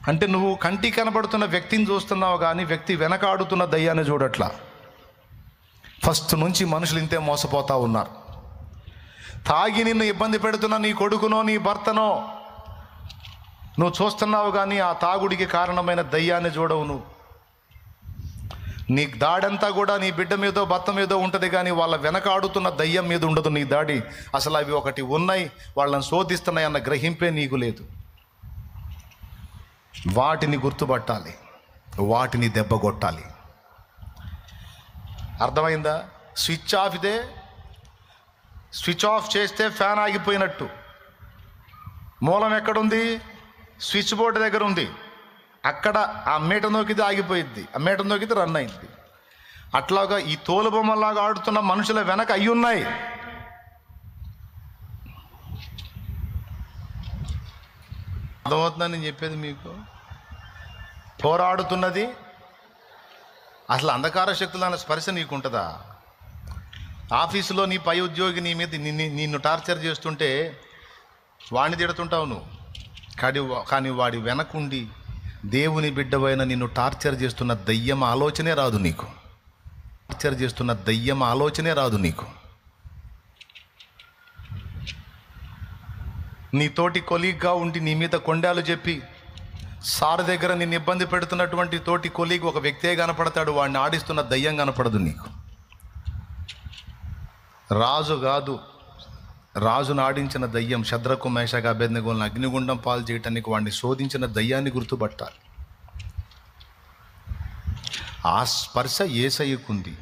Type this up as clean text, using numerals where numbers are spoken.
అంటే నువ్వు కంటికి కనబడుతున్న వ్యక్తిని చూస్తున్నావు కానీ వ్యక్తి వెనకాడుతున్న దయ్యాన్ని చూడట్లా. ఫస్ట్ నుంచి మనుషులు ఇంతే మోసపోతూ ఉన్నారు. తాగి నిన్ను ఇబ్బంది పెడుతున్న నీ కొడుకునో నీ భర్తనో నువ్వు చూస్తున్నావు కానీ ఆ తాగుడికి కారణమైన దయ్యాన్ని చూడవు. నువ్వు నీ దాడంతా కూడా నీ బిడ్డ మీదో భర్త మీదో ఉంటుంది కానీ వాళ్ళ వెనకాడుతున్న దయ్యం మీద ఉండదు నీ దాడి. అసలు అవి ఒకటి ఉన్నాయి, వాళ్ళని శోధిస్తున్నాయి అన్న గ్రహింపే నీకు లేదు. వాటిని గుర్తుపట్టాలి, వాటిని దెబ్బ కొట్టాలి. అర్థమైందా? స్విచ్ ఆఫ్ ఇదే, స్విచ్ ఆఫ్ చేస్తే ఫ్యాన్ ఆగిపోయినట్టు. మూలం ఎక్కడుంది? స్విచ్ బోర్డు దగ్గర ఉంది. అక్కడ ఆ మీటర్ నొక్కితే ఆగిపోయిద్ది, ఆ మీటర్ నొక్కితే రన్ అయింది. అట్లాగా ఈ తోలుబొమ్మలాగా ఆడుతున్న మనుషుల వెనక అయ్యి ఉన్నాయి. అర్థమవుతుందని నేను చెప్పేది మీకు. పోరాడుతున్నది అసలు అంధకార శక్తులు అనే స్పర్శ నీకుంటుందా? ఆఫీసులో నీ పై ఉద్యోగి నీ మీద నిన్ను టార్చర్ చేస్తుంటే వాడిని తిడుతుంటావు నువ్వు, కానీ వాడి వెనకుండి దేవుని బిడ్డవైన నిన్ను టార్చర్ చేస్తున్న దయ్యం ఆలోచనే రాదు నీకు. టార్చర్ చేస్తున్న దయ్యం ఆలోచనే రాదు నీకు. నీ తోటి కొలీగ్గా ఉండి నీ మీద కొండాలు చెప్పి సార్ దగ్గర నిన్ను ఇబ్బంది పెడుతున్నటువంటి తోటి కొలీగ్ ఒక వ్యక్తే కనపడతాడు, వాడిని ఆడిస్తున్న దయ్యం కనపడదు నీకు. రాజు కాదు, రాజును ఆడించిన దయ్యం శద్రకు మేషకు అబేద్నెగోలను అగ్నిగుండం పాలు చేయటానికి వాడిని శోధించిన దయ్యాన్ని గుర్తుపట్టాలి. ఆ స్పర్శ యేసయ్యకుంది.